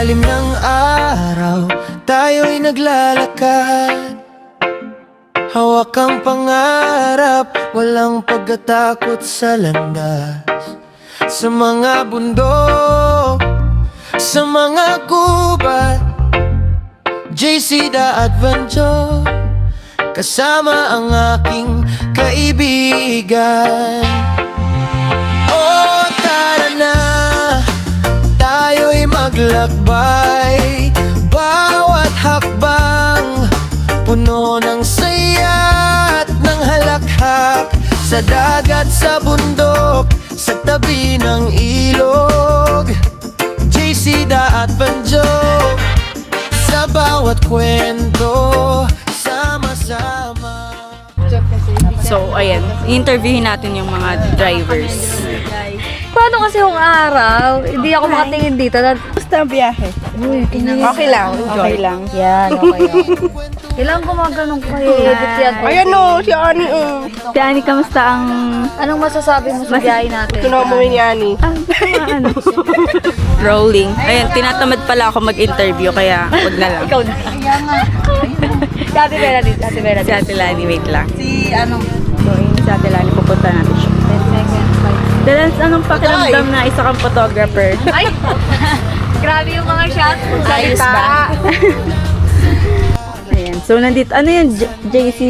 ilalim ng araw, tayo'y naglalakad. Hawak ang pangarap, walang pagkatakot sa landas. Sa mga bundok, sa mga gubat, JC the Adventure, kasama ang aking kaibigan. Oh, tara na, tayo'y maglakbay. Bawat hakbang, puno ng saya at ng halakhak. Sa dagat, sa bundok, sa tabi ng ilog, JC the Adventure, sa bawat kwento, sama-sama. So, ayan. I-interviewin natin yung mga drivers. Paano kasi yung araw, hindi ako makatingin dito. Basta ang biyahe. Okay lang. Okay lang. Yan, okay. Kailangan gumaganong kayo. Edit yan. Ayan o, si Ani o. Si Ani, kamusta ang... Anong masasabi mo sa biyahe natin? Tunaw mo ni Ani. Rolling. Ayan, tinatamad pala ako mag-interview, kaya wag na lang. Ikaw na. Si Ate Bella din. Si Ate Bella Si din. Ate Lani, wait lang. Si ano? So, yun si Ate Lani, pupunta natin siya. 10 seconds. Dalans, anong pakiramdam na isa kang photographer? Ay! Grabe yung mga shots. Ayos ba? Ayan, so nandito, ano yung JC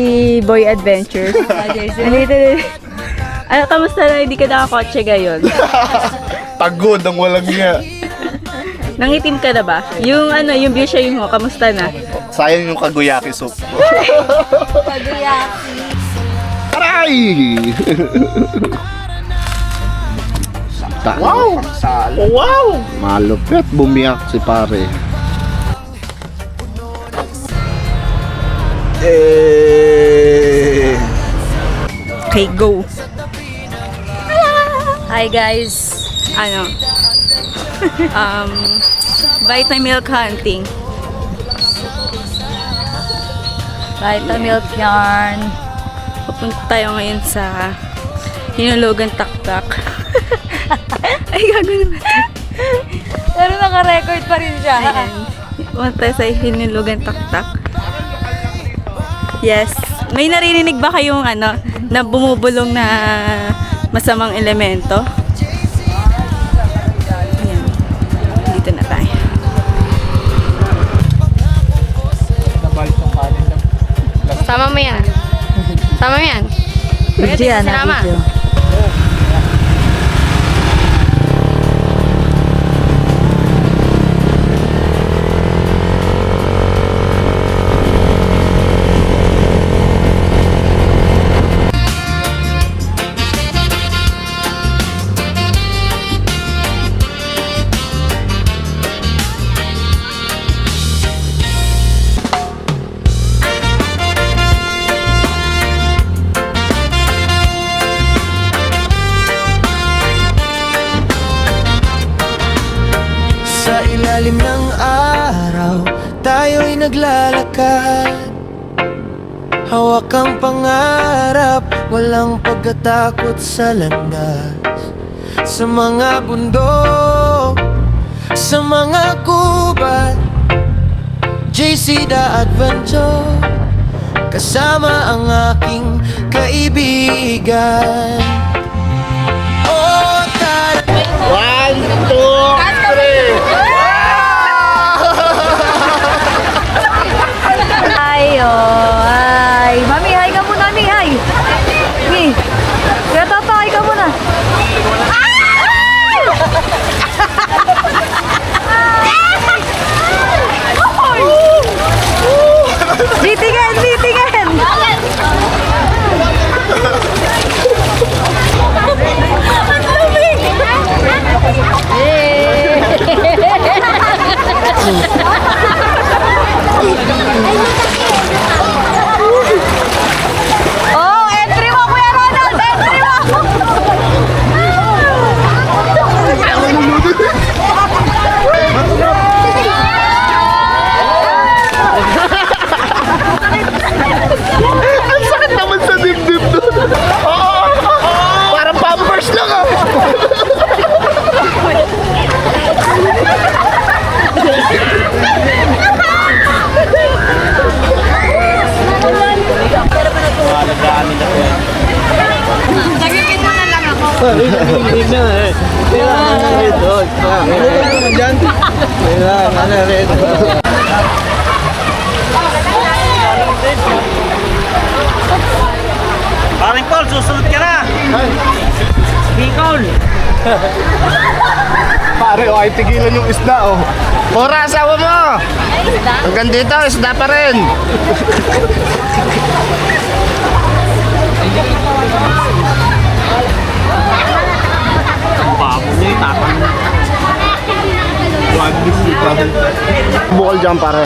Boy Adventures? Nandito din. Ano, kamusta na hindi ka nakakotse ngayon? Pagod ang walang nga. Nangitim ka na ba? Yung ano, yung view siya mo, kamusta na? Sayang yung kaguyaki soup. Paguyaki. Aray! Wow! Wow! Malupit, bumiyak si pare. Eh! Okay, go! Hi guys. Ano? Vitamilk hunting. Vitamilk yarn. Pupunta tayo ngayon sa Hinulugan Taktak. Ay, gago naman. Pero naka-record pa rin siya. Ayan. Pupunta tayo sa Hinulugan Taktak. Yes. May naririnig ba kayong ano, na bumubulong na masamang elemento? Ayan. Dito na tayo. Sama mo yan. Sama mo yan. Video yan, Sinama. video. Sa ilalim ng araw, tayo'y naglalakad. Hawak ang pangarap, walang pagkatakot sa landas. Sa mga bundok, sa mga gubat, JC the Adventure, kasama ang aking kaibigan. Oh, tara! 1, 2, 3! Ay, oh, ay. Mami, hi ka muna, Mami, hi. Mami, kaya tata, hi ka muna. Bitingan, bitingan. Ang lamig. Paring Paul, susunod ka na! Bicol! Pare, ay tigilan yung isda, oh. Pura, asawa mo! Hanggang dito, isda pa rin. Babo niya yung tapang. Bukol dyan, pare.